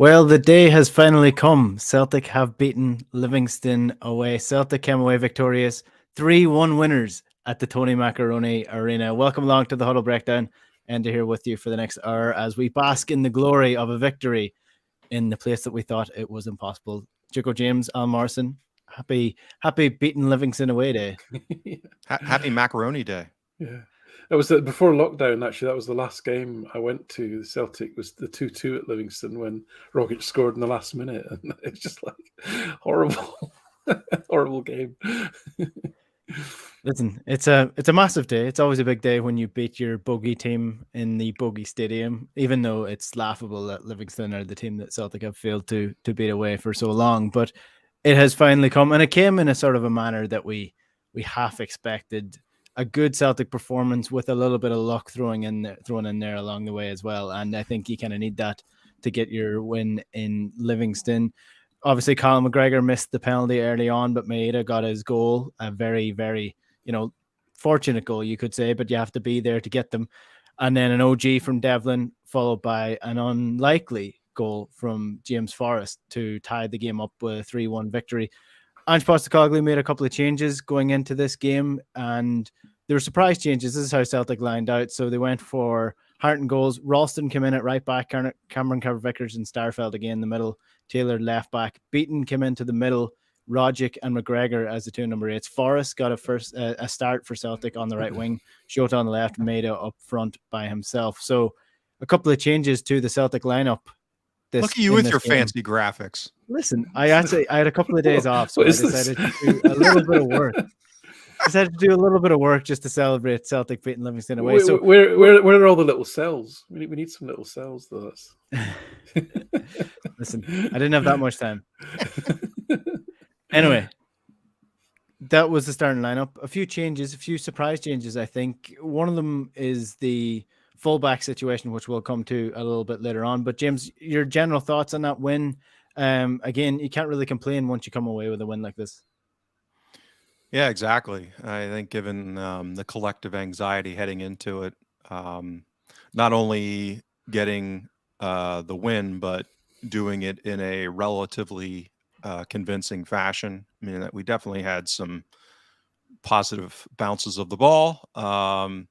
Well, the day has finally come. Celtic have beaten Livingston away. Celtic came away victorious, 3-1 winners at the Tony Macaroni Arena. Welcome along to the Huddle Breakdown, and to here with you for the next hour as we bask in the glory of a victory in the place that we thought it was impossible. Chico James, Al Morrison, happy beating Livingston away day. Happy Macaroni Day. Yeah. That was before lockdown, actually. That was the last game I went to. The Celtic was the 2-2 at Livingston when Rogic scored in the last minute. And it's just like horrible, horrible game. Listen, it's a massive day. It's always a big day when you beat your bogey team in the bogey stadium, even though it's laughable that Livingston are the team that Celtic have failed to beat away for so long. But it has finally come, and it came in a sort of a manner that we half expected. A good Celtic performance with a little bit of luck thrown in there along the way as well. And I think you kind of need that to get your win in Livingston. Obviously, Colin McGregor missed the penalty early on, but Maeda got his goal. A very, very, fortunate goal, you could say, but you have to be there to get them. And then an OG from Devlin, followed by an unlikely goal from James Forrest to tie the game up with a 3-1 victory. Ange Postecoglou made a couple of changes going into this game, and there were surprise changes. This is how Celtic lined out. So they went for Hart and goals. Ralston came in at right back, Cameron Carver-Vickers and Starfelt again in the middle, Taylor left back. Beaton came into the middle, Rogic and McGregor as the two number 8s. Forrest got a start for Celtic on the right wing, Shota on the left, Maeda up front by himself. So a couple of changes to the Celtic lineup. Look at you with your fancy graphics. Listen, I had a couple of days off, so I decided to do a little bit of work. I decided to do a little bit of work just to celebrate Celtic beating Livingston away. So where are all the little cells? We need some little cells, though. Listen, I didn't have that much time. Anyway, that was the starting lineup. A few changes, a few surprise changes, I think. One of them is the fullback situation, which we'll come to a little bit later on. But James, your general thoughts on that win? Again, you can't really complain once you come away with a win like this. Yeah, exactly. I think given the collective anxiety heading into it, not only getting the win, but doing it in a relatively convincing fashion. I mean, that we definitely had some positive bounces of the ball. A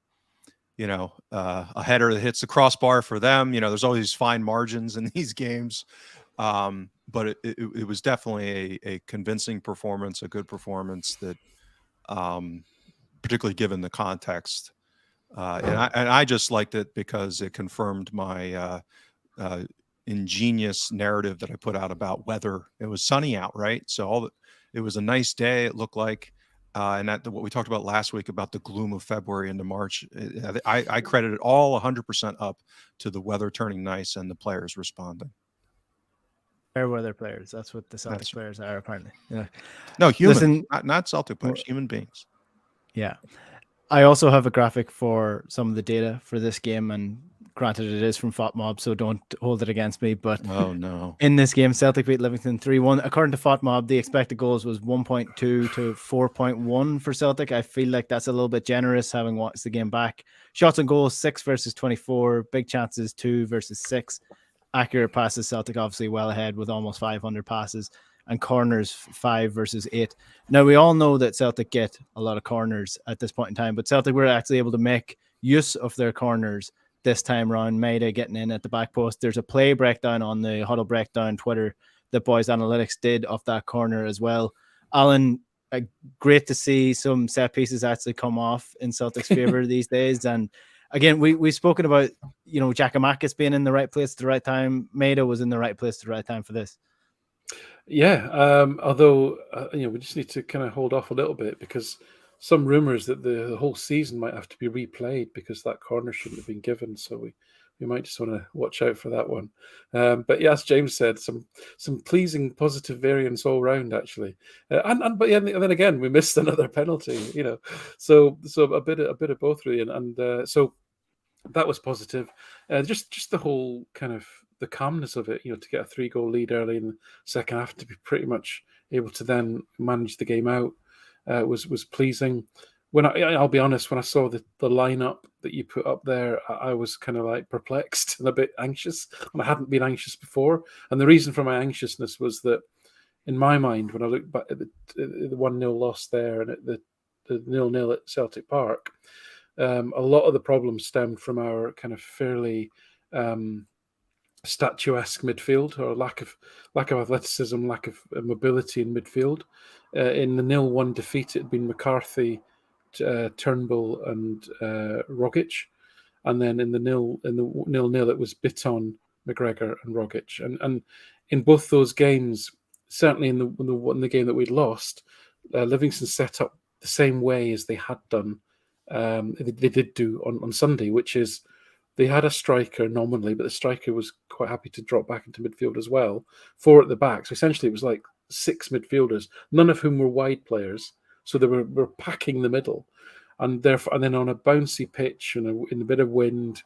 header that hits the crossbar for them. There's always fine margins in these games. But it was definitely a convincing performance, a good performance that, particularly given the context. And I just liked it because it confirmed my ingenious narrative that I put out about weather. It was sunny out, right? So it was a nice day. It looked like, and that what we talked about last week about the gloom of February into March. I credit it all 100% up to the weather turning nice and the players responding. Fair weather players. That's what the Celtic players are, apparently. Yeah. No, humans, not Celtic players, human beings. Yeah. I also have a graphic for some of the data for this game, and granted it is from FOTMob, so don't hold it against me. But oh no, in this game, Celtic beat Livingston 3-1. According to FOTMob, the expected goals was 1.2 to 4.1 for Celtic. I feel like that's a little bit generous, having watched the game back. Shots on goals 6 versus 24. Big chances 2 versus 6. Accurate passes, Celtic obviously well ahead with almost 500 passes, and corners 5 versus 8. Now, we all know that Celtic get a lot of corners at this point in time, but Celtic were actually able to make use of their corners this time around. Maeda getting in at the back post. There's a play breakdown on the Huddle Breakdown Twitter that Boys Analytics did of that corner as well. Alan, great to see some set pieces actually come off in Celtic's favor these days. And again, we've spoken about, Giakoumakis being in the right place at the right time. Maeda was in the right place at the right time for this. Yeah, although, we just need to kind of hold off a little bit because some rumours that the whole season might have to be replayed because that corner shouldn't have been given. So we might just want to watch out for that one. But yeah, as James said, some pleasing positive variance all round actually. And then again, we missed another penalty. So a bit of both really, and so that was positive. Just the whole kind of the calmness of it, to get a 3-goal lead early in the second half to be pretty much able to then manage the game out was pleasing. I'll be honest, when I saw the lineup that you put up there, I was kind of like perplexed and a bit anxious, and I hadn't been anxious before. And the reason for my anxiousness was that, in my mind, when I look back at the 1-0 loss there and at the 0-0 at Celtic Park, a lot of the problems stemmed from our kind of fairly statuesque midfield, or lack of athleticism, lack of mobility in midfield. In the 0-1 defeat, it had been McCarthy, Turnbull, and Rogic, and then in the 0-0 it was Bitton, McGregor, and Rogic. And in both those games, certainly in the game that we'd lost, Livingston set up the same way as they had done. They did do on Sunday, which is they had a striker nominally, but the striker was quite happy to drop back into midfield as well, 4 at the back. So essentially it was like 6 midfielders, none of whom were wide players. So they were packing the middle. And therefore, and then on a bouncy pitch and in a bit of wind,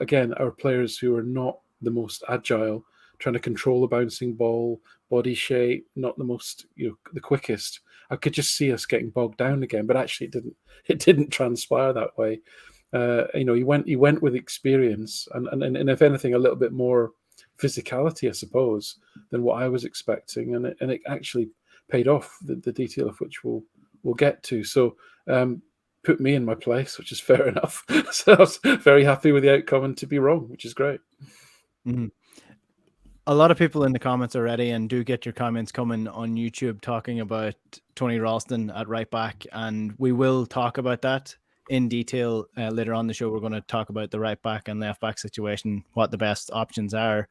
again, our players who are not the most agile, trying to control a bouncing ball, body shape, not the most, the quickest. I could just see us getting bogged down again, but actually it didn't transpire that way. He went with experience and if anything, a little bit more physicality, I suppose, than what I was expecting, and it actually paid off. The detail of which we'll get to. So put me in my place, which is fair enough. So I was very happy with the outcome, and to be wrong, which is great. Mm-hmm. A lot of people in the comments already, and do get your comments coming on YouTube, talking about Tony Ralston at right back, and we will talk about that in detail later on the show. We're going to talk about the right back and left back situation, what the best options are.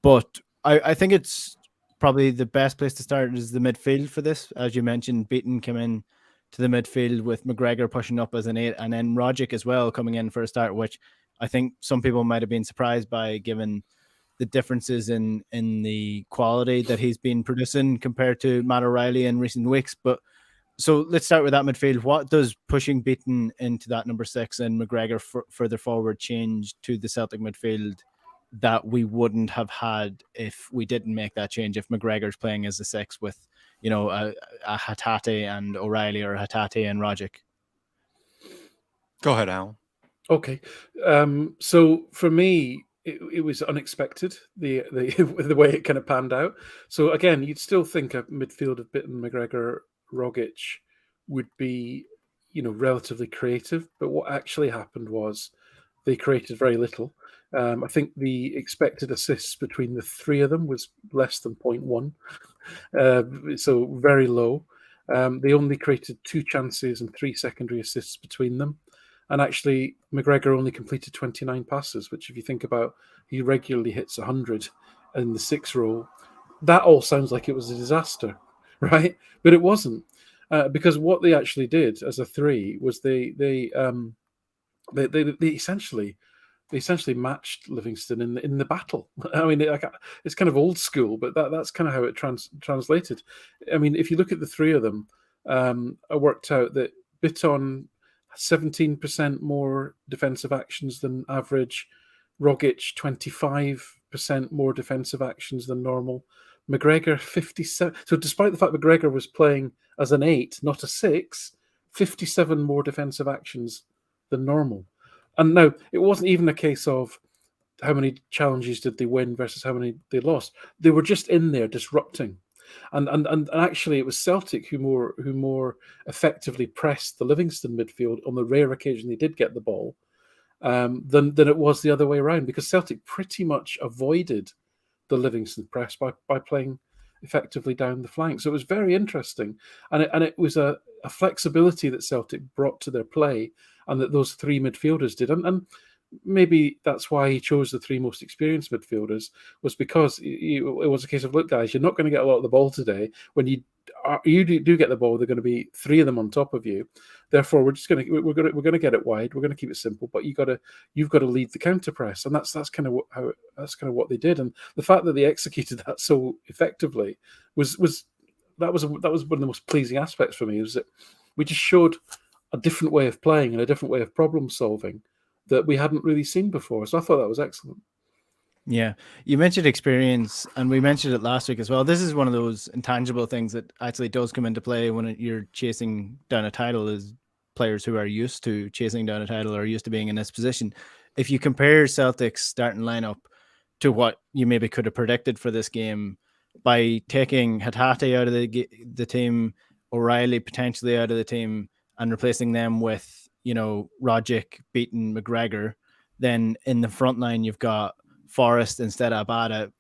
But I think it's probably the best place to start is the midfield for this. As you mentioned, Beaton came in to the midfield with McGregor pushing up as an 8, and then Rogic as well coming in for a start, which I think some people might have been surprised by, given the differences in the quality that he's been producing compared to Matt O'Reilly in recent weeks. But so let's start with that midfield. What does pushing Beaton into that number 6 and McGregor further forward change to the Celtic midfield that we wouldn't have had if we didn't make that change? If McGregor's playing as a 6 with, a Hatate and O'Reilly, or Hatate and Rogic. Go ahead, Alan. Okay. So for me, it was unexpected, the way it kind of panned out. So again, you'd still think a midfield of Bitton, McGregor, Rogic would be, relatively creative. But what actually happened was they created very little. I think the expected assists between the 3 of them was less than 0.1. So very low. They only created 2 chances and 3 secondary assists between them. And actually, McGregor only completed 29 passes, which, if you think about, he regularly hits 100 in the 6 role. That all sounds like it was a disaster, right? But it wasn't, because what they actually did as a 3 was they essentially matched Livingston in the battle. I mean, it's kind of old school, but that's kind of how it translated. I mean, if you look at the 3 of them, I worked out that Bitton 17% more defensive actions than average, Rogic 25% more defensive actions than normal, McGregor 57. So despite the fact McGregor was playing as an 8, not a 6, 57 more defensive actions than normal. And now it wasn't even a case of how many challenges did they win versus how many they lost. They were just in there disrupting. And actually, it was Celtic who more effectively pressed the Livingston midfield on the rare occasion they did get the ball, than it was the other way around, because Celtic pretty much avoided the Livingston press by playing effectively down the flank. So it was very interesting, and it was a flexibility that Celtic brought to their play, and that those 3 midfielders did, and maybe that's why he chose the 3 most experienced midfielders, was because it was a case of, look, guys, you're not going to get a lot of the ball today. When you do get the ball, they're going to be 3 of them on top of you. Therefore, we're going to get it wide. We're going to keep it simple, but you've got to lead the counter press, and that's kind of what they did. And the fact that they executed that so effectively was one of the most pleasing aspects for me, was that we just showed a different way of playing and a different way of problem solving that we hadn't really seen before. So I thought that was excellent. Yeah. You mentioned experience, and we mentioned it last week as well. This is one of those intangible things that actually does come into play when you're chasing down a title, is players who are used to chasing down a title or used to being in this position. If you compare Celtic's starting lineup to what you maybe could have predicted for this game by taking Hatate out of the team, O'Reilly potentially out of the team, and replacing them with, you know, Rogic, Beaton, McGregor, then in the front line you've got Forrest instead of Abada.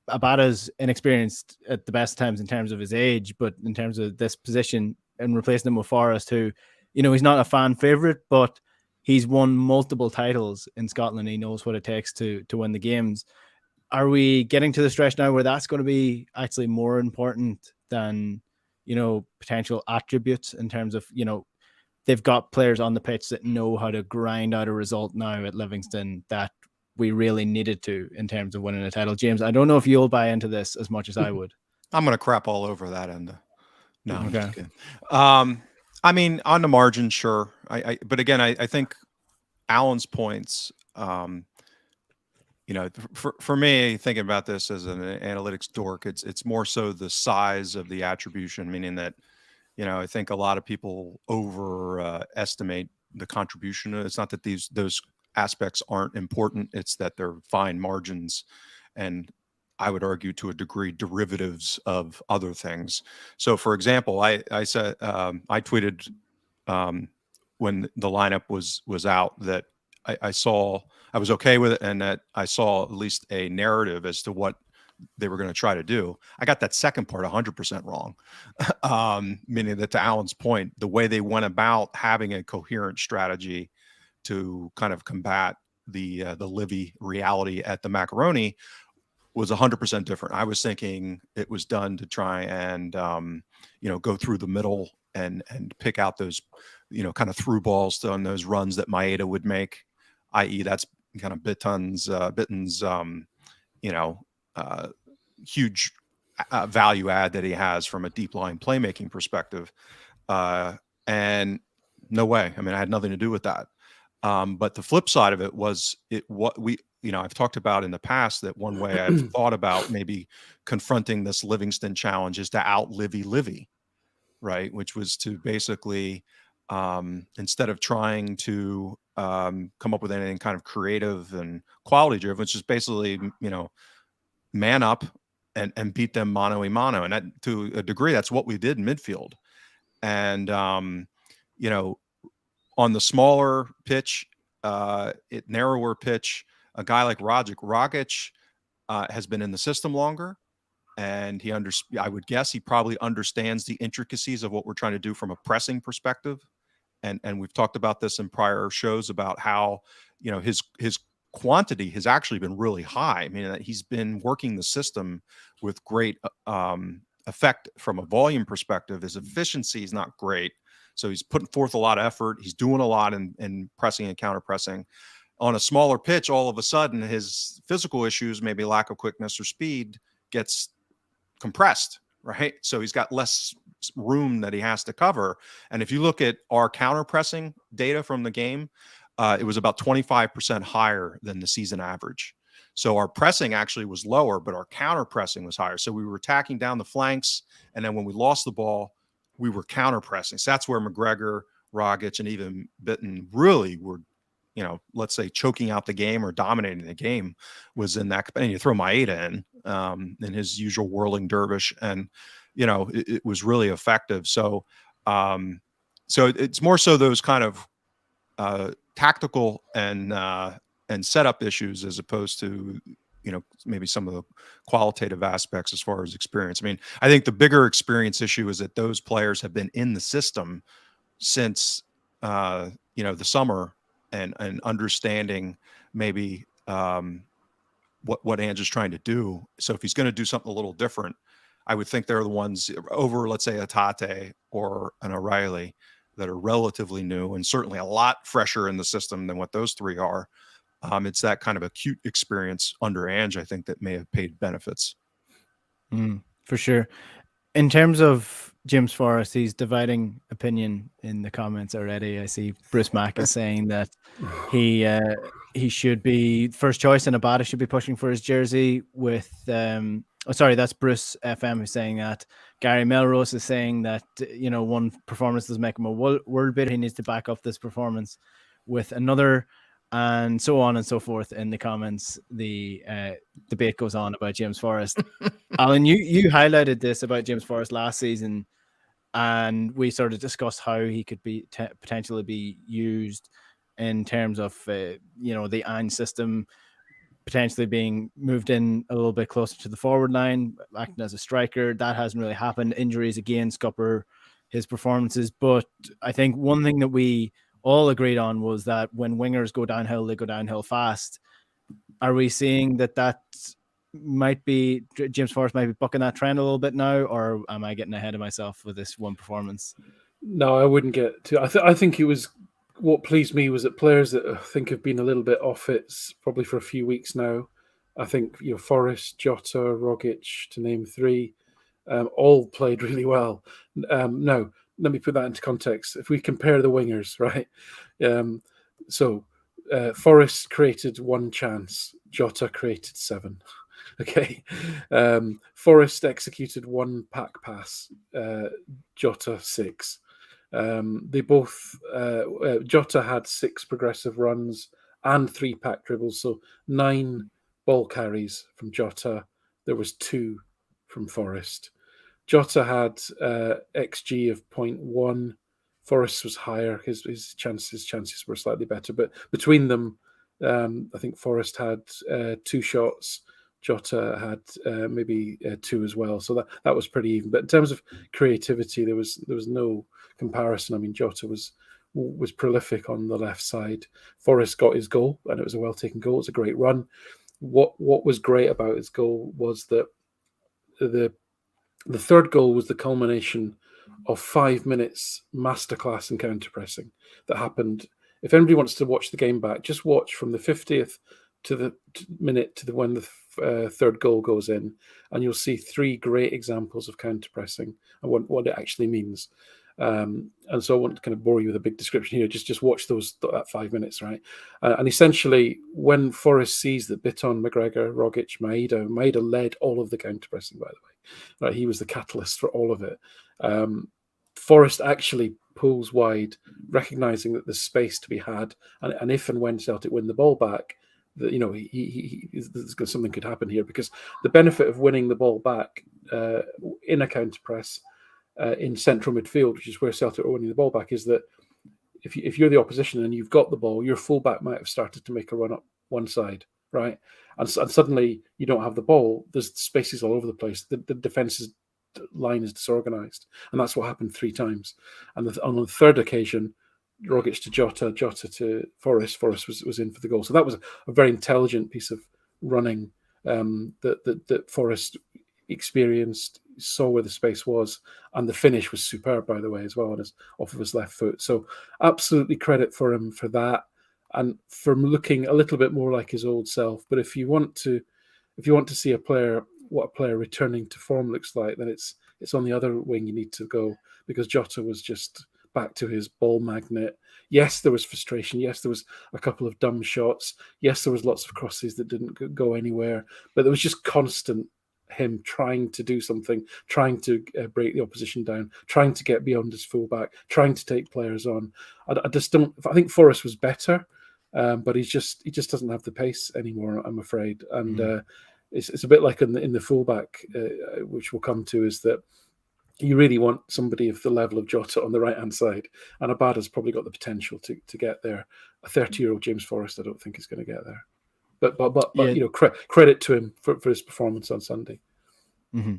Abada's inexperienced at the best times in terms of his age, but in terms of this position, and replacing him with Forrest, who, you know, he's not a fan favorite, but he's won multiple titles in Scotland. He knows what it takes to win the games. Are we getting to the stretch now where that's going to be actually more important than, you know, potential attributes in terms of, you know, they've got players on the pitch that know how to grind out a result now at Livingston that we really needed to in terms of winning a title. James, I don't know if you'll buy into this as much as I would. I'm going to crap all over that Enda. No, I'm Okay. just kidding. I mean, on the margin, sure. But again, I think Alan's points, you know, for me, thinking about this as an analytics dork, it's more so the size of the attribution, meaning that, you know, I think a lot of people overestimate the contribution. It's not that those aspects aren't important. It's that they're fine margins, and I would argue to a degree derivatives of other things. So, for example, I said I tweeted when the lineup was out that I saw I was okay with it, and that I saw at least a narrative as to what they were going to try to do. I got that second part 100% wrong, meaning that, to Alan's point, the way they went about having a coherent strategy to kind of combat the Livy reality at the Macaroni was 100% different. I was thinking it was done to try and you know, go through the middle and pick out those, you know, kind of through balls on those runs that Maeda would make, i.e. that's kind of Bitten's you know, huge value add that he has from a deep line playmaking perspective. And no way. I mean, I had nothing to do with that. But the flip side of it was what we, you know, I've talked about in the past that one way I've thought about maybe confronting this Livingston challenge is to Livy, right? Which was to basically, instead of trying to come up with anything kind of creative and quality driven, which is basically, you know, man up and beat them mano a mano. And that, to a degree, that's what we did in midfield. And, you know, on the smaller pitch, narrower pitch, a guy like Rogic has been in the system longer, and I would guess he probably understands the intricacies of what we're trying to do from a pressing perspective. And we've talked about this in prior shows about how, you know, his quantity has actually been really high. I mean, he's been working the system with great effect from a volume perspective. His efficiency is not great. So he's putting forth a lot of effort. He's doing a lot in pressing and counter pressing. On a smaller pitch, all of a sudden, his physical issues, maybe lack of quickness or speed, gets compressed, right? So he's got less room that he has to cover. And if you look at our counter pressing data from the game, it was about 25% higher than the season average. So our pressing actually was lower, but our counter pressing was higher. So we were attacking down the flanks, and then when we lost the ball, we were counter pressing. So that's where McGregor, Rogic, and even Bitten really were, you know, let's say choking out the game or dominating the game, was in that. And you throw Maeda in his usual whirling dervish, and, you know, it was really effective. So, so it's more so those kind of tactical and setup issues as opposed to, you know, maybe some of the qualitative aspects as far as experience. I mean, I think the bigger experience issue is that those players have been in the system since, you know, the summer, and understanding maybe what Ange is trying to do. So if he's going to do something a little different, I would think they're the ones over, let's say, a Tate or an O'Reilly, that are relatively new and certainly a lot fresher in the system than what those three are. It's that kind of acute experience under Ange, I think, that may have paid benefits. For sure. In terms of James Forrest, he's dividing opinion in the comments already. I see Bruce Mack is saying that he should be first choice, and Abada should be pushing for his jersey, with Oh, sorry, that's Bruce FM who's saying that. Gary Melrose is saying that, one performance does make him a world beater. He needs to back up this performance with another, and so on and so forth. In the comments, the debate goes on about James Forrest. Alan, you highlighted this about James Forrest last season, and we sort of discussed how he could be potentially be used in terms of the Ain system, potentially being moved in a little bit closer to the forward line, acting as a striker. That hasn't really happened. Injuries again scupper his performances. But I think one thing that we all agreed on was that when wingers go downhill, they go downhill fast. Are we seeing that might be James Forrest might be bucking that trend a little bit now, or am I getting ahead of myself with this one performance? No, I wouldn't get to. I think it was what pleased me was that players that I think have been a little bit off it probably for a few weeks now. I think Forrest, Jota, Rogic, to name three, all played really well. No, let me put that into context. If we compare the wingers, right? Forrest created one chance, Jota created 7. Okay. Forrest executed one pack pass, Jota 6. They both Jota had 6 progressive runs and 3 pack dribbles, so 9 ball carries from Jota. There was 2 from Forrest. Jota had XG of 0.1. Forrest was higher. His chances were slightly better, but between them, I think Forrest had 2 shots. Jota had maybe 2 as well, so that was pretty even. But in terms of creativity, there was no comparison. I mean, Jota was prolific on the left side. Forrest got his goal, and it was a well taken goal. It was a great run. What was great about his goal was that the third goal was the culmination of 5 minutes masterclass in counter pressing that happened. If anybody wants to watch the game back, just watch from the 50th to the minute to when the third goal goes in, and you'll see 3 great examples of counter pressing and what it actually means. And so I won't kind of bore you with a big description here. Just watch that 5 minutes, right? And essentially, when Forrest sees that Bitton, McGregor, Rogic, Maeda led all of the counter pressing, by the way, right? He was the catalyst for all of it. Forrest actually pulls wide, recognizing that there's space to be had, and if and when Celtic win the ball back, that something could happen here, because the benefit of winning the ball back in a counter press in central midfield, which is where Celtic are winning the ball back, is that if you're the opposition and you've got the ball, your fullback might have started to make a run up one side, right? And suddenly you don't have the ball. There's spaces all over the place. The defense's line is disorganized, and that's what happened 3 times. And on the third occasion, Rogic to Jota to Forrest. Forrest was in for the goal. So that was a very intelligent piece of running that Forrest experienced, saw where the space was, and the finish was superb, by the way, as well, off of his left foot. So absolutely credit for him for that, and for looking a little bit more like his old self. But if you want to see what a player returning to form looks like, then it's on the other wing you need to go, because Jota was just back to his ball magnet. Yes, there was frustration. Yes, there was a couple of dumb shots. Yes, there was lots of crosses that didn't go anywhere. But there was just constant him trying to do something, trying to break the opposition down, trying to get beyond his fullback, trying to take players on. I just don't. I think Forrest was better, but he just doesn't have the pace anymore, I'm afraid. And it's a bit like in the fullback, which we'll come to, is that you really want somebody of the level of Jota on the right-hand side, and Abada's probably got the potential to get there. A 30-year-old James Forrest, I don't think is going to get there. But yeah. Credit to him for his performance on Sunday. Mm-hmm.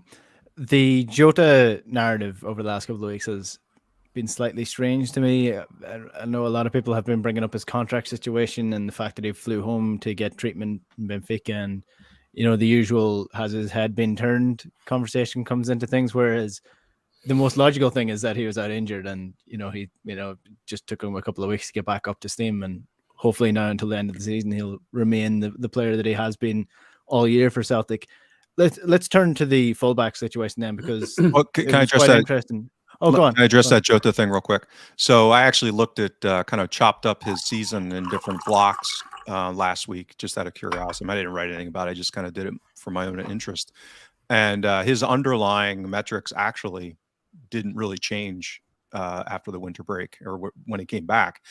The Jota narrative over the last couple of weeks has been slightly strange to me. I know a lot of people have been bringing up his contract situation and the fact that he flew home to get treatment in Benfica, and the usual has his head been turned conversation comes into things, whereas the most logical thing is that he was out injured, and he just took him a couple of weeks to get back up to steam, and hopefully now until the end of the season he'll remain the player that he has been all year for Celtic. Let's turn to the fullback situation then, because can I address that? Interesting. Oh, go on. Can I address that Jota thing real quick? So I actually looked at kind of chopped up his season in different blocks last week, just out of curiosity. I didn't write anything about it. I just kind of did it for my own interest. And his underlying metrics actually didn't really change after the winter break or when he came back.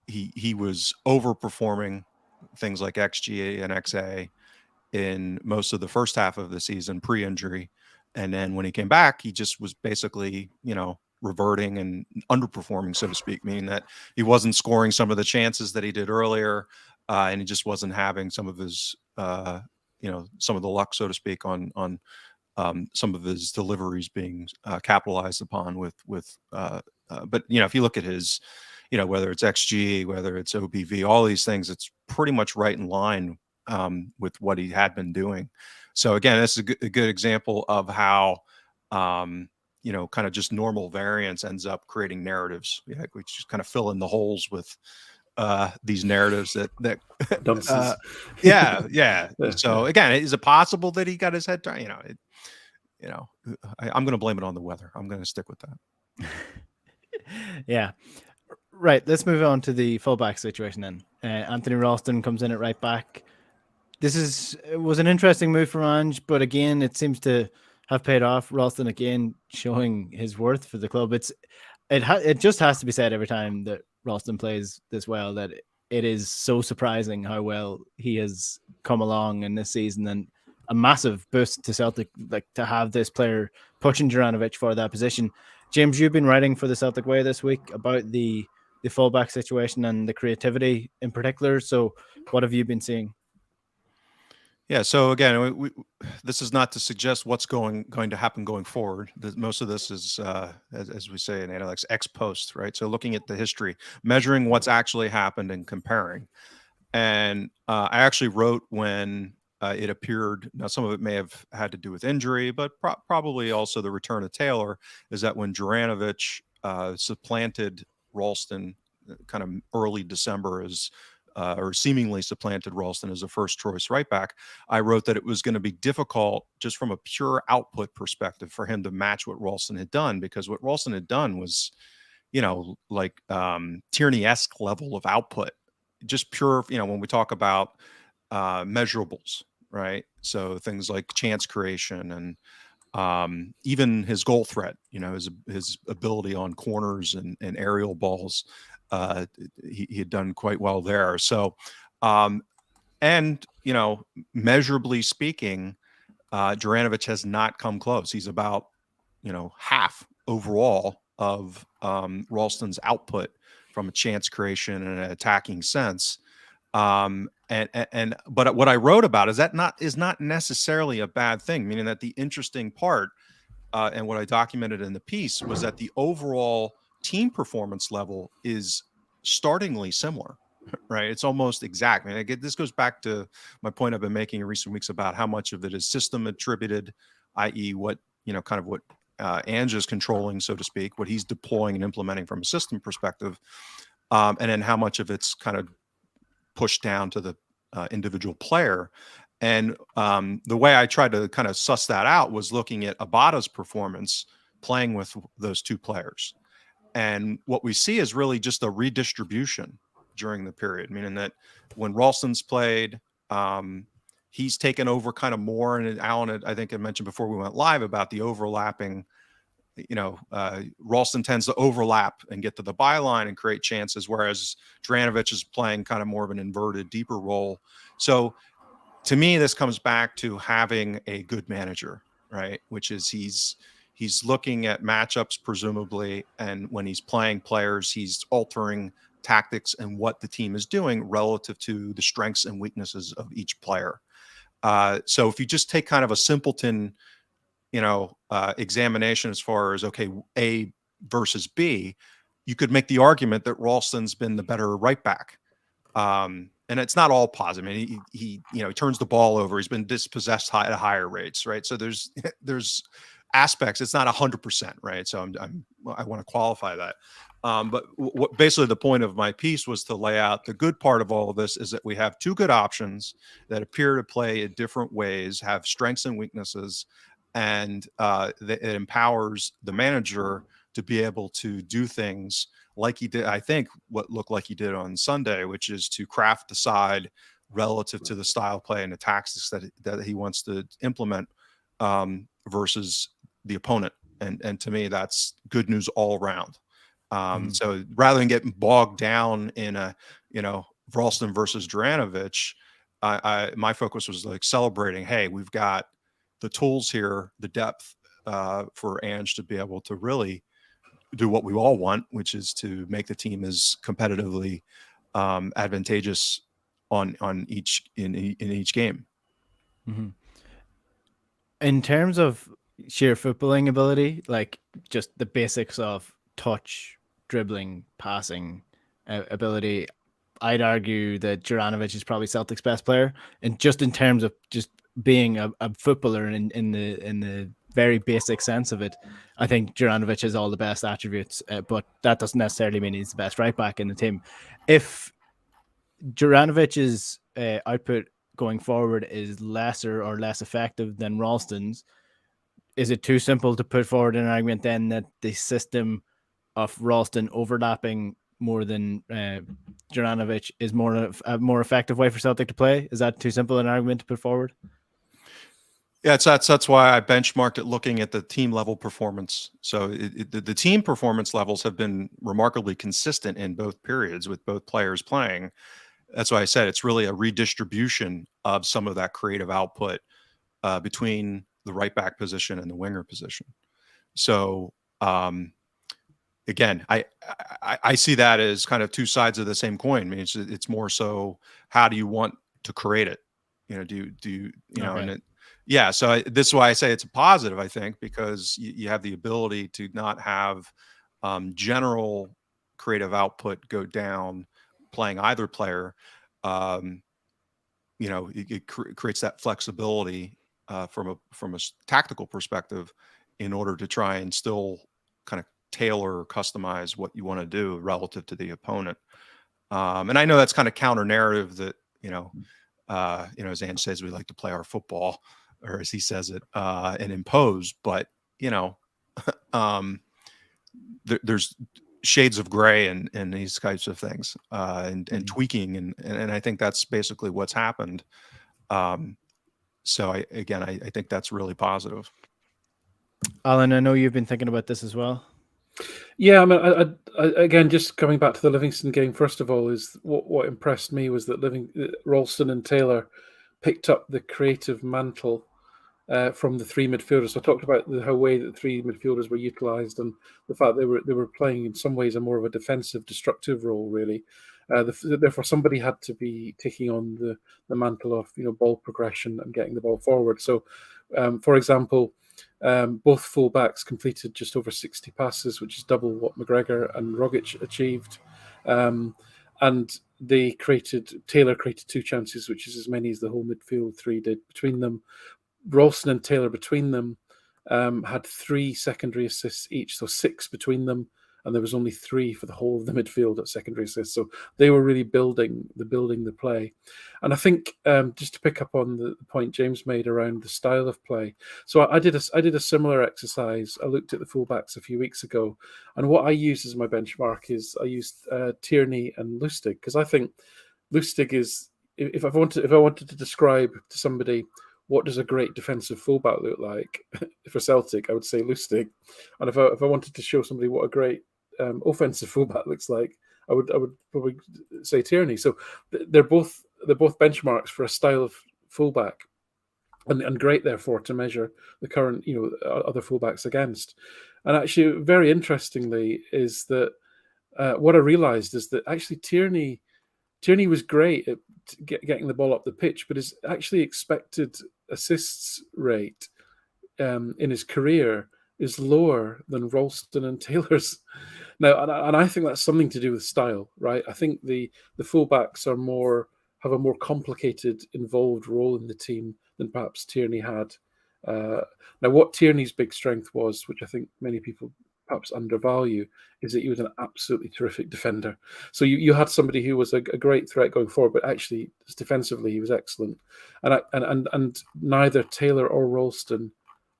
He was overperforming things like XG and XA in most of the first half of the season pre-injury. And then when he came back, he just was basically, reverting and underperforming, so to speak, meaning that he wasn't scoring some of the chances that he did earlier. And he just wasn't having some of his, some of the luck, so to speak, on some of his deliveries being capitalized upon but if you look at his, whether it's XG, whether it's OBV, all these things, it's pretty much right in line with what he had been doing. So again, this is a good example of how, kind of just normal variance ends up creating narratives. We just kind of fill in the holes with these narratives that yeah. So again, is it possible that he got his head turned? I'm going to blame it on the weather. I'm going to stick with that. Yeah. Right. Let's move on to the fullback situation then. Anthony Ralston comes in at right back. It was an interesting move for Ange, but again, it seems to have paid off. Ralston again showing his worth for the club. It just has to be said every time that Ralston plays this well that it is so surprising how well he has come along in this season, and a massive boost to Celtic, like to have this player pushing Juranovic for that position. James, you've been writing for the Celtic Way this week about the fullback situation and the creativity in particular. So what have you been seeing? Yeah, so again, this is not to suggest what's going to happen going forward. Most of this is, as we say in analytics, ex post, right? So looking at the history, measuring what's actually happened and comparing. And I actually wrote when it appeared, now some of it may have had to do with injury, but probably also the return of Taylor, is that when Juranovic supplanted Ralston kind of early December or seemingly supplanted Ralston as a first choice right back, I wrote that it was going to be difficult just from a pure output perspective for him to match what Ralston had done, because what Ralston had done was, like Tierney-esque level of output, just pure, when we talk about measurables, right? So things like chance creation and even his goal threat, his ability on corners and aerial balls, he had done quite well there. So, measurably speaking, Juranovic has not come close. He's about, half overall of Ralston's output from a chance creation and an attacking sense. But what I wrote about is not necessarily a bad thing, meaning that the interesting part, and what I documented in the piece, was that the overall team performance level is startlingly similar, right? It's almost exact. I mean, this goes back to my point I've been making in recent weeks about how much of it is system attributed, i.e. what, kind of what Ange is controlling, so to speak, what he's deploying and implementing from a system perspective, and then how much of it's kind of pushed down to the individual player. And the way I tried to kind of suss that out was looking at Abada's performance playing with those two players. And what we see is really just a redistribution during the period, meaning that when Ralston's played, he's taken over kind of more. And Alan, I think I mentioned before we went live about the overlapping, Ralston tends to overlap and get to the byline and create chances, whereas Juranovic is playing kind of more of an inverted, deeper role. So to me, this comes back to having a good manager, right? Which is he's looking at matchups, presumably, and when he's playing players, he's altering tactics and what the team is doing relative to the strengths and weaknesses of each player. So if you just take kind of a simpleton, examination as far as, okay, A versus B, you could make the argument that Ralston's been the better right back. And it's not all positive. I mean, he turns the ball over. He's been dispossessed at higher rates, right? So there's aspects. It's not 100%, right? So I want to qualify that. But what basically the point of my piece was to lay out the good part of all of this is that we have two good options that appear to play in different ways, have strengths and weaknesses, and it empowers the manager to be able to do things like he did, I think, what looked like he did on Sunday, which is to craft the side relative to the style play and the tactics that he wants to implement versus the opponent. And to me, that's good news all around. So rather than getting bogged down in a, Ralston versus Juranovic, my focus was like celebrating, hey, we've got the tools here, the depth for Ange to be able to really do what we all want, which is to make the team as competitively advantageous in each game. In terms of sheer footballing ability, like just the basics of touch, dribbling, passing ability, I'd argue that Juranovic is probably Celtic's best player, and just in terms of just being a footballer in the very basic sense of it, I think Juranovic has all the best attributes, but that doesn't necessarily mean he's the best right back in the team. If Juranovic's output going forward is lesser or less effective than Ralston's, is it too simple to put forward an argument then that the system of Ralston overlapping more than Juranovic is a more effective way for Celtic to play? Is that too simple an argument to put forward? Yeah, that's why I benchmarked it looking at the team level performance. So the team performance levels have been remarkably consistent in both periods with both players playing. That's why I said it's really a redistribution of some of that creative output between the right back position and the winger position. So again, I see that as kind of two sides of the same coin. I mean, it's more so how do you want to create it? Do you know? Okay. And yeah. So this is why I say it's a positive. I think because you have the ability to not have general creative output go down playing either player. It creates that flexibility from a tactical perspective in order to try and still kind of tailor or customize what you want to do relative to the opponent. And I know that's kind of counter narrative that, as Ange says, we like to play our football, or as he says it, and impose, but there's shades of gray and these types of things, and tweaking. And I think that's basically what's happened. So I think that's really positive. Alan, I know you've been thinking about this as well. Yeah, I mean, I again, just coming back to the Livingston game, first of all, is what impressed me was that Ralston and Taylor picked up the creative mantle from the three midfielders. So I talked about how way that three midfielders were utilised and the fact they were playing in some ways a more of a defensive, destructive role, really. Therefore, somebody had to be taking on the mantle of ball progression and getting the ball forward. So, for example, both full-backs completed just over 60 passes, which is double what McGregor and Rogic achieved. And Taylor created 2 chances, which is as many as the whole midfield three did between them. Ralston and Taylor between them had 3 secondary assists each, so 6 between them, and there was only 3 for the whole of the midfield at secondary assists. So they were really building the play. And I think just to pick up on the point James made around the style of play. So I did a similar exercise. I looked at the fullbacks a few weeks ago, and what I used as my benchmark is I used Tierney and Lustig, because I think Lustig is, if I wanted to describe to somebody what does a great defensive fullback look like for Celtic, I would say Lustig. And if I wanted to show somebody what a great offensive fullback looks like, I would probably say Tierney. So they're both benchmarks for a style of fullback, and great therefore to measure the current other fullbacks against. And actually, very interestingly, is that what I realised is that actually Tierney was great at getting the ball up the pitch, but his actually expected assists rate in his career is lower than Ralston and Taylor's. Now, and I think that's something to do with style, right? I think the fullbacks have a more complicated, involved role in the team than perhaps Tierney had. Now, what Tierney's big strength was, which I think many people perhaps undervalue, is that he was an absolutely terrific defender. So you had somebody who was a great threat going forward, but actually defensively he was excellent. And neither Taylor or Ralston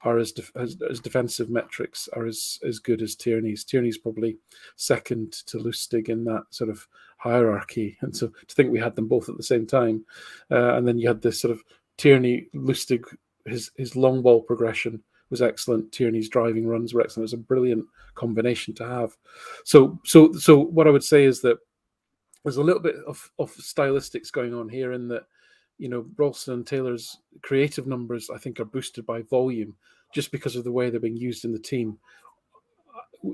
are as defensive metrics are as good as Tierney's. Tierney's probably second to Lustig in that sort of hierarchy. And so to think we had them both at the same time, and then you had this sort of Tierney Lustig his long ball progression was excellent. Tierney's driving runs were excellent. It was a brilliant combination to have. So what I would say is that there's a little bit of stylistics going on here in that, Ralston and Taylor's creative numbers, I think, are boosted by volume just because of the way they're being used in the team.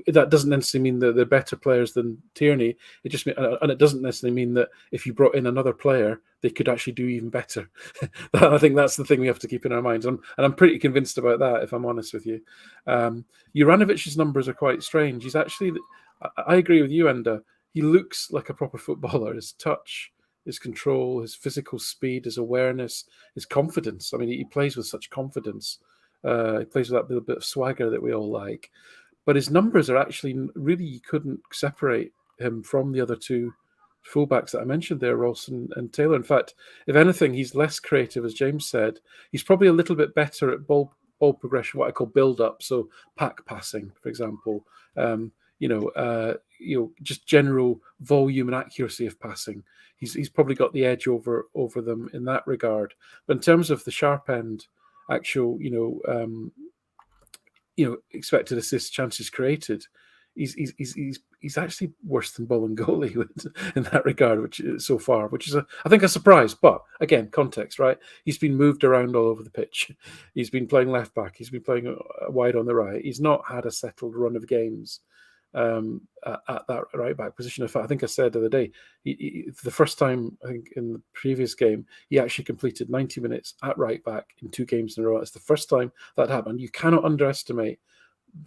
That doesn't necessarily mean that they're better players than Tierney. It just and it doesn't necessarily mean that if you brought in another player, they could actually do even better. I think that's the thing we have to keep in our minds, and I'm pretty convinced about that, if I'm honest with you. Juranovic's numbers are quite strange. He's actually, I agree with you, Enda. He looks like a proper footballer. His touch, his control, his physical speed, his awareness, his confidence. I mean, he plays with such confidence. He plays with that little bit of swagger that we all like. But his numbers are actually really, you couldn't separate him from the other two fullbacks that I mentioned there, Ralston and Taylor. In fact, if anything, he's less creative, as James said. He's probably a little bit better at ball progression, what I call build-up, so pack passing, for example. Just general volume and accuracy of passing. He's probably got the edge over them in that regard. But in terms of the sharp end, actual, expected assists, chances created, he's actually worse than Bolingoli in that regard, which is I think a surprise. But again, context, right? He's been moved around all over the pitch. He's been playing left back. He's been playing wide on the right. He's not had a settled run of games at that right back position. In fact, I think I said the other day, he, for the first time, I think in the previous game, he actually completed 90 minutes at right back in 2 games in a row. It's the first time that happened. You cannot underestimate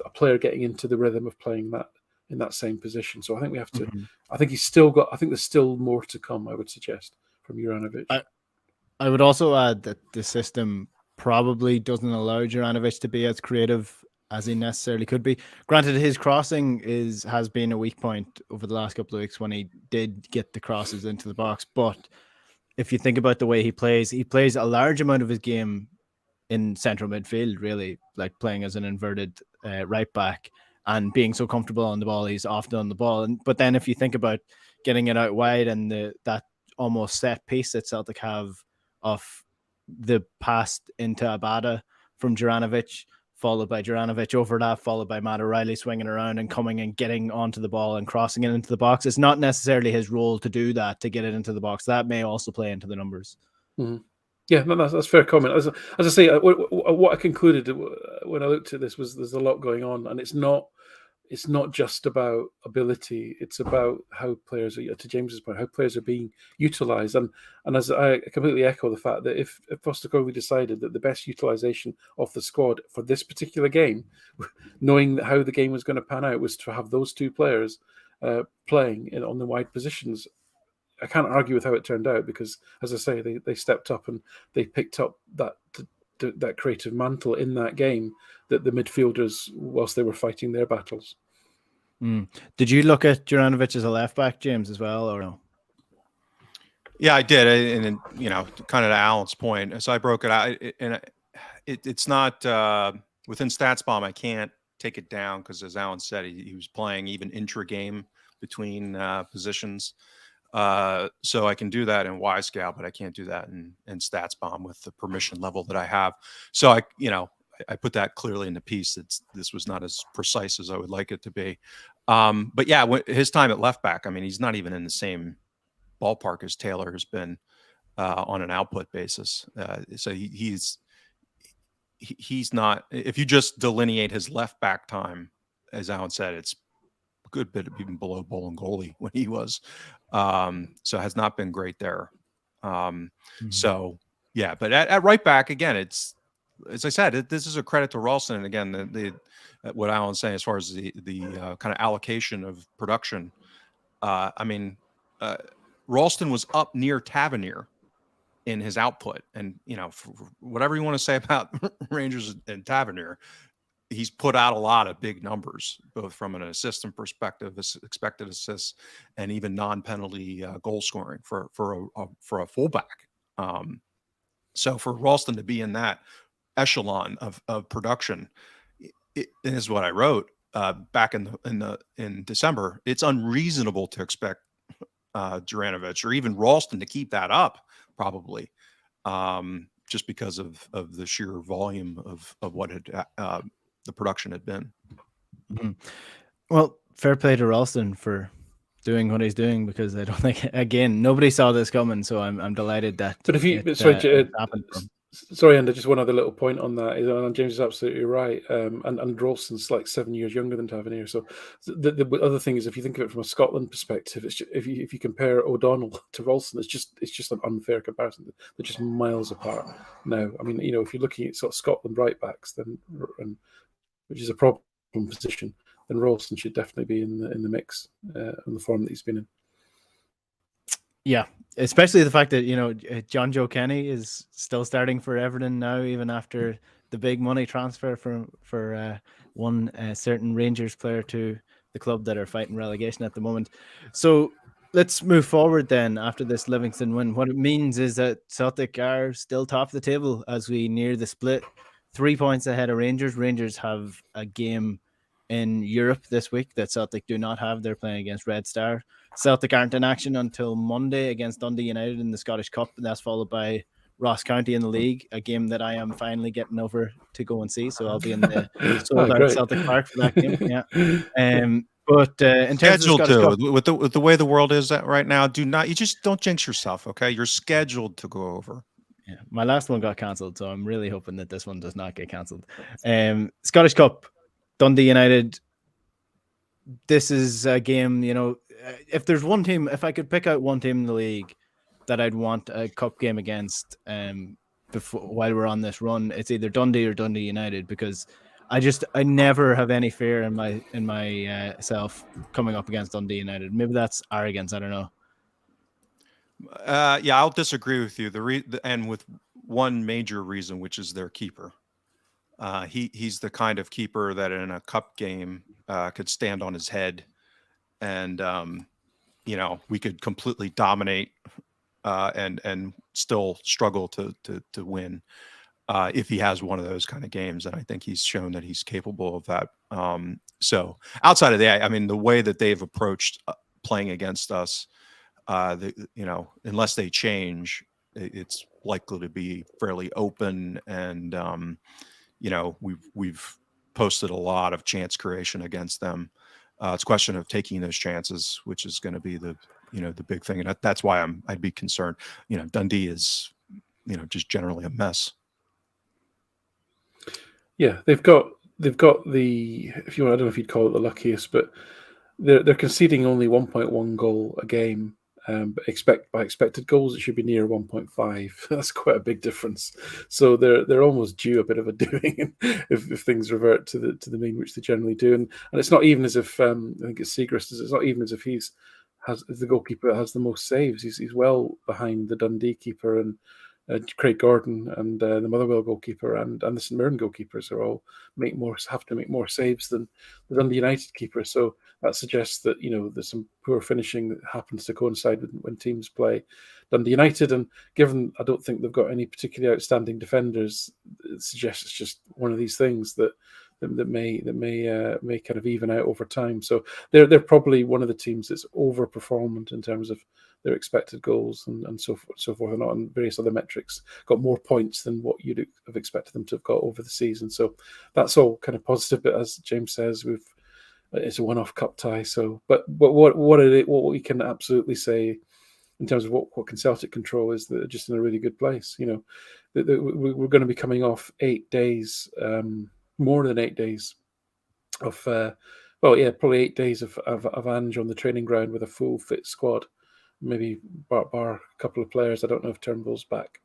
a player getting into the rhythm of playing that in that same position. So I think we have to. Mm-hmm. I think there's still more to come, I would suggest, from Juranovic. I would also add that the system probably doesn't allow Juranovic to be as creative as he necessarily could be. Granted, his crossing has been a weak point over the last couple of weeks when he did get the crosses into the box. But if you think about the way he plays a large amount of his game in central midfield, really, like playing as an inverted right back and being so comfortable on the ball. He's often on the ball. But then if you think about getting it out wide and that almost set piece that Celtic have of the pass into Abada from Juranovic, followed by Juranovic over that, followed by Matt O'Reilly swinging around and coming and getting onto the ball and crossing it into the box. It's not necessarily his role to do that, to get it into the box. That may also play into the numbers. Mm-hmm. Yeah, no, that's a fair comment. As I say, what I concluded when I looked at this was there's a lot going on, and it's not just about ability. It's about how players are, to James's point, how players are being utilised. And as I completely echo the fact that if Postecoglou decided that the best utilisation of the squad for this particular game, knowing how the game was going to pan out, was to have those 2 players playing on the wide positions, I can't argue with how it turned out because, as I say, they stepped up and they picked up that creative mantle in that game that the midfielders, whilst they were fighting their battles. Did you look at Juranovic as a left back, James, as well, or no? Yeah, I did, and kind of to Alan's point. So I broke it out, and it's not within StatsBomb. I can't take it down because, as Alan said, he was playing even intra-game between positions. So I can do that in Wyscout, but I can't do that in StatsBomb with the permission level that I have. So I put that clearly in the piece that this was not as precise as I would like it to be. But yeah, his time at left back, I mean, he's not even in the same ballpark as Taylor has been on an output basis. So he's not, if you just delineate his left back time, as Alan said, it's a good bit even below Bolingoli when he was. So has not been great there. So yeah, but at right back, again, it's, as I said, this is a credit to Ralston. And again, what Alan's saying as far as the kind of allocation of production. I mean, Ralston was up near Tavernier in his output, and whatever you want to say about Rangers and Tavernier, he's put out a lot of big numbers, both from an assistant perspective, expected assists, and even non-penalty goal scoring for a fullback. So for Ralston to be in that echelon of production, and this is what I wrote back in December. It's unreasonable to expect Juranovic or even Ralston to keep that up, probably. just because of the sheer volume of what had the production had been. Mm-hmm. Well, fair play to Ralston for doing what he's doing, because I don't think, again, nobody saw this coming. So I'm delighted that. But if you, it happened for him. Sorry, Enda, just one other little point on that. James is absolutely right. And Ralston's like 7 years younger than Tavernier. So the other thing is, if you think of it from a Scotland perspective, it's just, if you compare O'Donnell to Ralston, it's just an unfair comparison. They're just miles apart. Now, I mean, if you're looking at sort of Scotland right backs, then which is a problem position, then Ralston should definitely be in the mix in the form that he's been in. Yeah, especially the fact that John Joe Kenny is still starting for Everton now, even after the big money transfer for one certain Rangers player to the club that are fighting relegation at the moment. So let's move forward then after this Livingston win. What it means is that Celtic are still top of the table as we near the split, 3 points ahead of Rangers. Rangers have a game in Europe this week that Celtic do not have. They're playing against Red Star. Celtic aren't in action until Monday against Dundee United in the Scottish Cup, and that's followed by Ross County in the league, a game that I am finally getting over to go and see. So I'll be in the sold-out Celtic Park for that game. Yeah. But in terms of the Scottish Cup, with the way the world is at right now, you just don't jinx yourself, okay? You're scheduled to go over. Yeah, my last one got cancelled, so I'm really hoping that this one does not get cancelled. Scottish Cup, Dundee United. This is a game, if there's one team, if I could pick out one team in the league that I'd want a cup game against while we're on this run, it's either Dundee or Dundee United, because I never have any fear in my self coming up against Dundee United. Maybe that's arrogance, I don't know. Yeah, I'll disagree with you. And with one major reason, which is their keeper. He's the kind of keeper that in a cup game could stand on his head, and we could completely dominate and still struggle to win if he has one of those kind of games. And I think he's shown that he's capable of that. So outside of that, I mean, the way that they've approached playing against us, unless they change, it's likely to be fairly open. And we've posted a lot of chance creation against them. It's a question of taking those chances, which is going to be the big thing. And that's why I'd be concerned. Dundee is, just generally a mess. Yeah, they've got the, I don't know if you'd call it the luckiest, but they're conceding only 1.1 goal a game. But by expected goals, it should be near 1.5. That's quite a big difference. So they're almost due a bit of a doing if things revert to the mean, which they generally do. And it's not even as if I think it's Segrist. It's not even as if he's the goalkeeper that has the most saves. He's well behind the Dundee keeper and Craig Gordon and the Motherwell goalkeeper and the St Mirren goalkeepers are all have to make more saves than the Dundee United keeper. So that suggests that there's some poor finishing that happens to coincide with when teams play Dundee United. And given I don't think they've got any particularly outstanding defenders, it suggests it's just one of these things that may kind of even out over time. So they're probably one of the teams that's overperformant in terms of their expected goals and so forth and on various other metrics, got more points than what you'd have expected them to have got over the season. So that's all kind of positive. But as James says, it's a one-off cup tie. So, but what we can absolutely say in terms of what can Celtic control is that they're just in a really good place. We're going to be coming off 8 days, more than 8 days of, probably 8 days of Ange on the training ground with a full fit squad. Maybe bar a couple of players. I don't know if Turnbull's back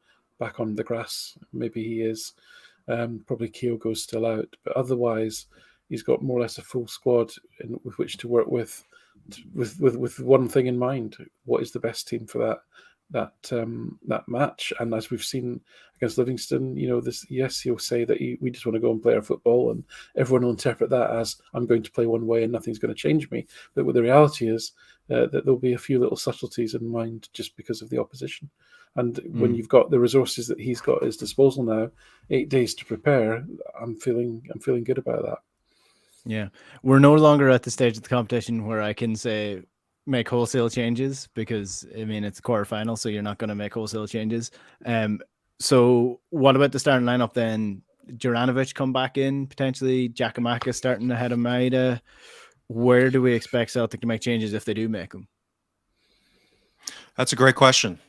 on the grass. Maybe he is. Probably Kyogo's still out. But otherwise, he's got more or less a full squad with which to work with one thing in mind: what is the best team for that match? And as we've seen against Livingston, he'll say that we just want to go and play our football, and everyone will interpret that as I'm going to play one way and nothing's going to change me. But what the reality is that there'll be a few little subtleties in mind just because of the opposition. And when you've got the resources that he's got at his disposal now, 8 days to prepare, I'm feeling good about that. Yeah, we're no longer at the stage of the competition where I can say make wholesale changes, because I mean it's a quarterfinal, so you're not going to make wholesale changes. So what about the starting lineup then? Juranovic come back in, potentially Giacomakis starting ahead of Maeda. Where do we expect Celtic to make changes if they do make them? That's a great question.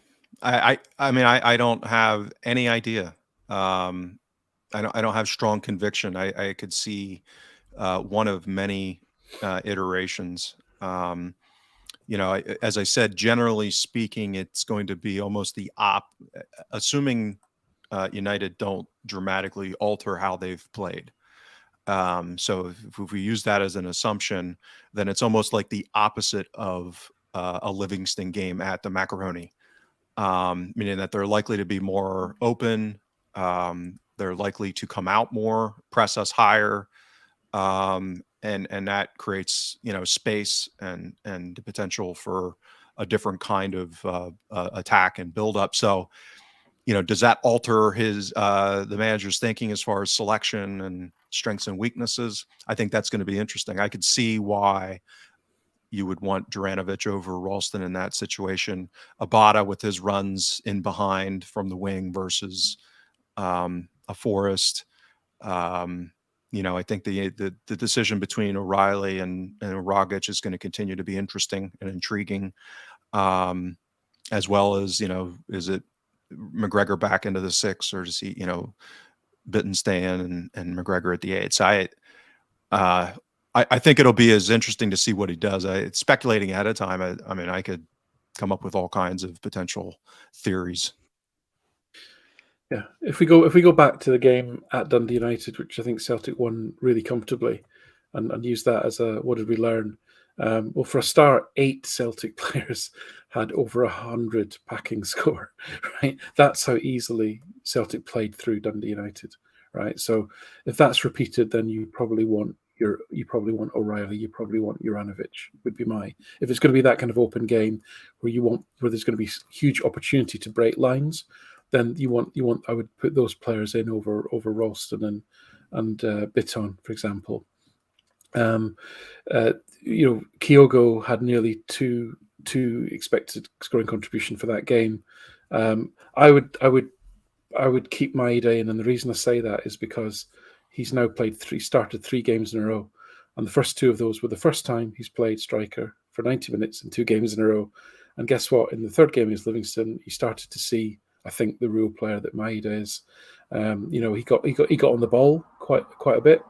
I mean, I don't have any idea. I don't have strong conviction. I could see one of many iterations. As I said, generally speaking, it's going to be almost the assuming United don't dramatically alter how they've played. So if we use that as an assumption, then it's almost like the opposite of a Livingston game at the Macaroni, meaning that they're likely to be more open. They're likely to come out more, press us higher, and that creates space and the potential for a different kind of attack and build up. So does that alter the manager's thinking as far as selection and strengths and weaknesses? I think that's going to be interesting. I could see why you would want Juranovic over Ralston in that situation. Abada with his runs in behind from the wing versus a Forrest. I think the decision between O'Reilly and Rogic is going to continue to be interesting and intriguing, as well as is it McGregor back into the 6, or does he Bitton stay in and McGregor at the 8? So I think it'll be as interesting to see what he does. Speculating ahead of time, I mean, I could come up with all kinds of potential theories. Yeah, if we go back to the game at Dundee United, which I think Celtic won really comfortably, and use that as a what did we learn? Well, for a start, 8 Celtic players had over 100 packing score. Right, that's how easily Celtic played through Dundee United. Right, so if that's repeated, then you probably want O'Reilly, you probably want Juranovic. Would be if it's going to be that kind of open game where there's going to be huge opportunity to break lines, then you want. I would put those players in over Ralston and Bitton, for example. Kyogo had nearly two expected scoring contribution for that game. I would keep Maeda in, and the reason I say that is because he's now started 3 games in a row, and the first 2 of those were the first time he's played striker for 90 minutes in 2 games in a row. And guess what? In the 3rd game against Livingston, he started to see, I think, the real player that Maeda is. He got on the ball quite a bit.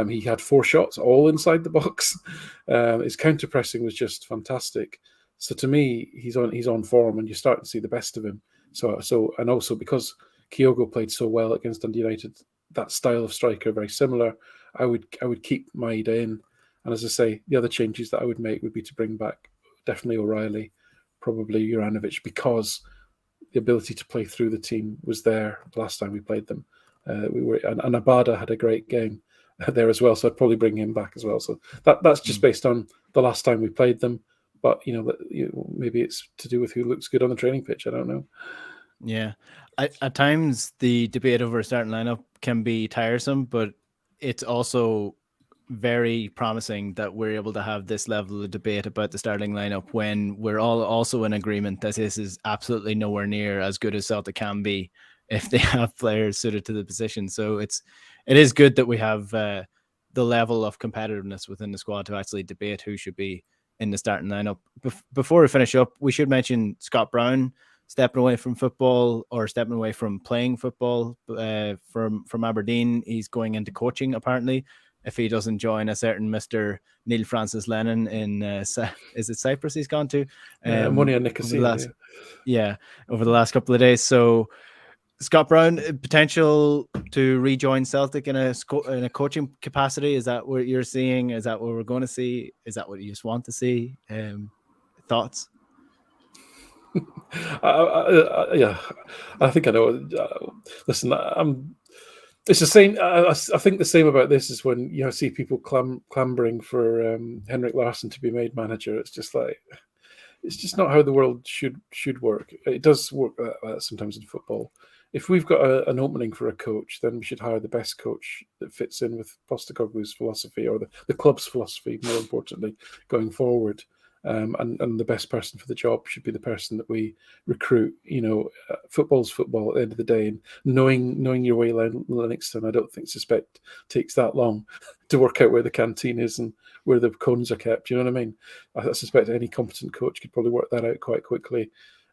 He had 4 shots all inside the box. His counter pressing was just fantastic. So to me, he's on form, and you're starting to see the best of him. So and also because Kyogo played so well against Dundee United, that style of striker very similar. I would keep Maeda in, and as I say, the other changes that I would make would be to bring back definitely O'Reilly, probably Juranovic, because the ability to play through the team was there the last time we played them. And Abada had a great game there as well, so I'd probably bring him back as well. So that's just based on the last time we played them, but maybe it's to do with who looks good on the training pitch. I don't know. Yeah, at times the debate over a starting lineup can be tiresome, but it's also very promising that we're able to have this level of debate about the starting lineup when we're all also in agreement that this is absolutely nowhere near as good as Celtic can be if they have players suited to the position. So it is good that we have the level of competitiveness within the squad to actually debate who should be in the starting lineup. Before we finish up, we should mention Scott Brown stepping away from football, or stepping away from playing football from Aberdeen. He's going into coaching, apparently, if he doesn't join a certain Mr. Neil Francis Lennon in is it Cyprus he's gone to? Ammonia Nicosia. Over the last couple of days. So Scott Brown, potential to rejoin Celtic in a coaching capacity. Is that what you're seeing? Is that what we're going to see? Is that what you just want to see? Thoughts? Yeah, I think I know. Listen, it's the same. I think the same about this is when see people clambering for Henrik Larsson to be made manager. It's just like, it's just not how the world should work. It does work sometimes in football. If we've got an opening for a coach, then we should hire the best coach that fits in with Postecoglou's philosophy, or the club's philosophy, more importantly, going forward. And the best person for the job should be the person that we recruit. Football's football at the end of the day, and knowing your way around Livingston, I don't suspect takes that long to work out where the canteen is and where the cones are kept. You know what I mean? I suspect any competent coach could probably work that out quite quickly.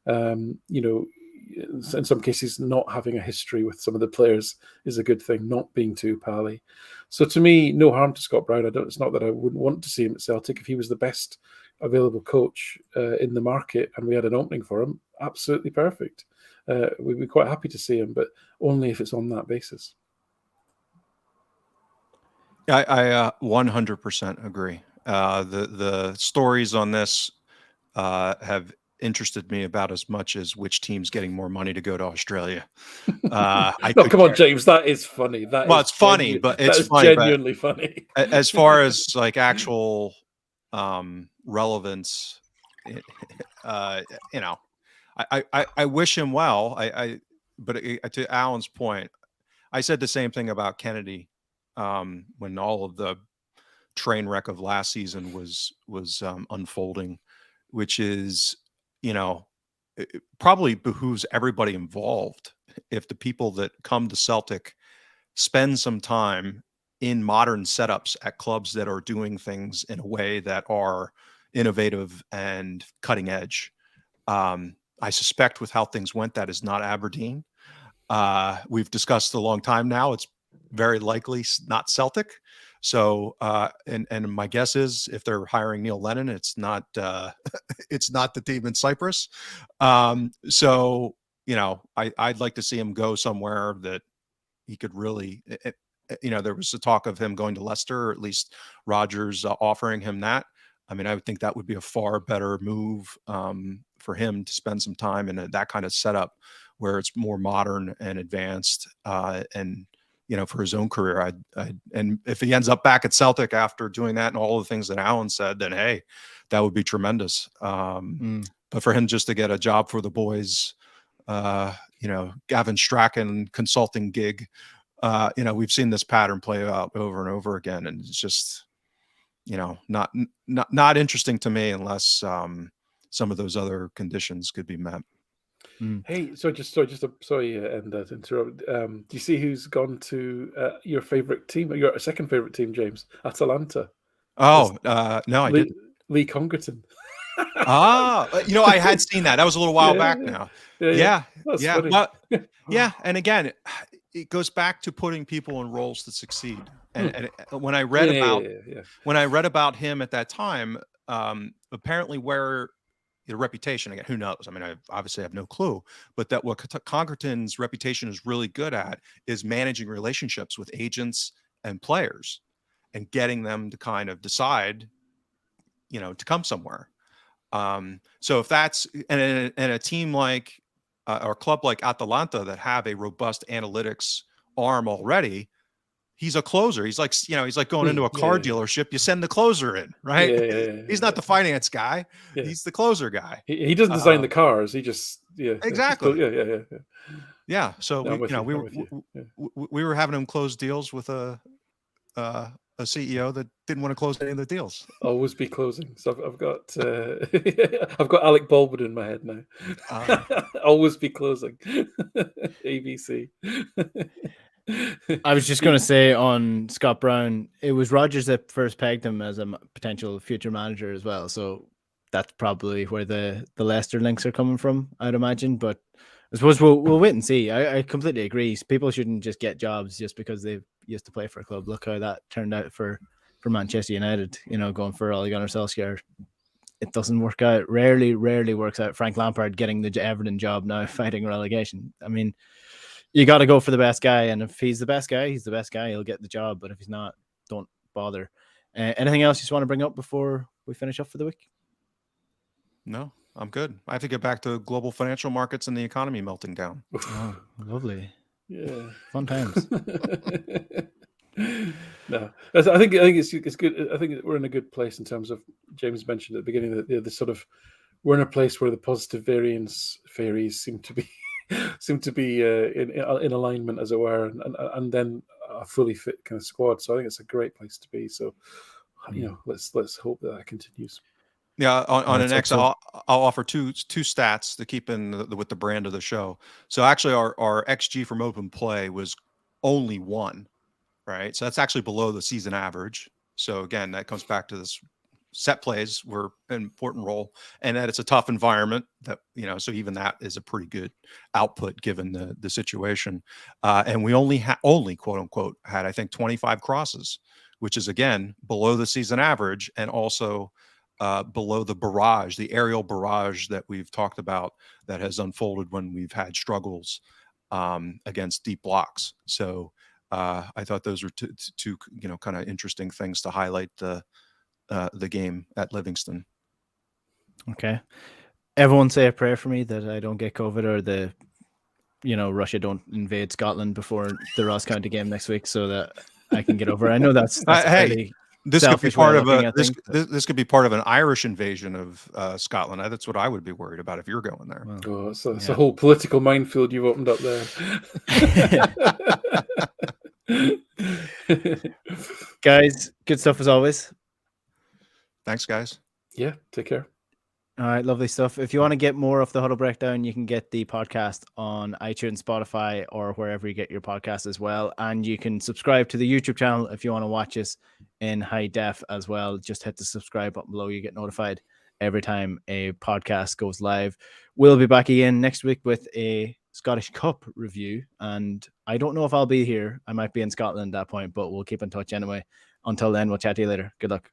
In some cases, not having a history with some of the players is a good thing, not being too pally. So to me, no harm to Scott Brown. It's not that I wouldn't want to see him at Celtic. If he was the best available coach in the market and we had an opening for him, absolutely perfect. We'd be quite happy to see him, but only if it's on that basis. I 100% agree. The stories on this have interested me about as much as which team's getting more money to go to Australia. Come on, James, that is funny. It's funny, but it's funny, genuinely funny. As far as like actual relevance, I wish him well. But to Alan's point, I said the same thing about Kennedy when all of the train wreck of last season was unfolding, which is, it probably behooves everybody involved if the people that come to Celtic spend some time in modern setups at clubs that are doing things in a way that are innovative and cutting edge. I suspect with how things went, that is not Aberdeen. We've discussed a long time now. It's very likely not Celtic. So, and my guess is if they're hiring Neil Lennon, it's not the team in Cyprus. So, I'd like to see him go somewhere that he could really, there was a talk of him going to Leicester, or at least Rodgers offering him that. I mean, I would think that would be a far better move for him to spend some time in that kind of setup where it's more modern and advanced, and for his own career. And if he ends up back at Celtic after doing that and all the things that Alan said, then hey, that would be tremendous. But for him just to get a job for the boys, Gavin Strachan consulting gig, we've seen this pattern play out over and over again, and it's just, not interesting to me unless some of those other conditions could be met. Hey, sorry, Enda, to interrupt. Do you see who's gone to your favorite team, your second favorite team, James? Atalanta. No, I didn't. Lee Congerton. I had seen that. That was a little while back now. Yeah. Funny. But, and again, it goes back to putting people in roles to succeed. And when I read about him at that time, apparently where the reputation, again, who knows? I mean, I obviously have no clue, but that what Congerton's reputation is really good at is managing relationships with agents and players and getting them to kind of decide, to come somewhere. So if that's and a team like or a club like Atalanta that have a robust analytics arm already, he's a closer. He's like, he's like going into a car dealership. You send the closer in, right? He's not the finance guy. Yeah. He's the closer guy. He doesn't design the cars. He just, exactly. Yeah. So we were having him close deals with a CEO that didn't want to close any of the deals. Always be closing. So I've got I've got Alec Baldwin in my head now. Always be closing. ABC. I was just going to say on Scott Brown, it was Rodgers that first pegged him as a potential future manager as well. So that's probably where the Leicester links are coming from, I'd imagine. But I suppose we'll wait and see. I completely agree. People shouldn't just get jobs just because they used to play for a club. Look how that turned out for Manchester United, going for Ole Gunnar Solskjaer. It doesn't work out. Rarely works out. Frank Lampard getting the Everton job now, fighting relegation. I mean, you got to go for the best guy, and if he's the best guy, he's the best guy. He'll get the job, but if he's not, don't bother. Anything else you just want to bring up before we finish up for the week? No, I'm good. I have to get back to global financial markets and the economy melting down. Oh, lovely. Yeah, fun times. No, I think it's good. I think we're in a good place in terms of, James mentioned at the beginning that the sort of, we're in a place where the positive variance fairies seem to be in alignment, as it were, and then a fully fit kind of squad. So I think it's a great place to be. So, let's hope that continues. Yeah, on Let's an hope X, so. I'll offer two stats to keep in with the brand of the show. So actually, our XG from open play was only 1, right? So that's actually below the season average. So again, that comes back to this set plays were an important role, and that it's a tough environment. That so even that is a pretty good output given the situation. And we only quote unquote had, I think, 25 crosses, which is again below the season average, and also below the barrage, the aerial barrage that we've talked about that has unfolded when we've had struggles against deep blocks. So I thought those were two kind of interesting things to highlight the game at Livingston. Okay. Everyone say a prayer for me that I don't get COVID, or Russia don't invade Scotland before the Ross County game next week, so that I can get over it. I know that's Hey, fairly this could be selfish way part of of looking a at this, things, but- this this could be part of an Irish invasion of Scotland. That's what I would be worried about if you're going there. Well, Oh, it's a yeah. whole political minefield you've opened up there. Guys, good stuff as always. Thanks, guys. Yeah, take care. All right, lovely stuff. If you want to get more of the Huddle Breakdown, you can get the podcast on iTunes, Spotify, or wherever you get your podcast as well. And you can subscribe to the YouTube channel if you want to watch us in high def as well. Just hit the subscribe button below. You get notified every time a podcast goes live. We'll be back again next week with a Scottish Cup review. And I don't know if I'll be here. I might be in Scotland at that point, but we'll keep in touch anyway. Until then, we'll chat to you later. Good luck.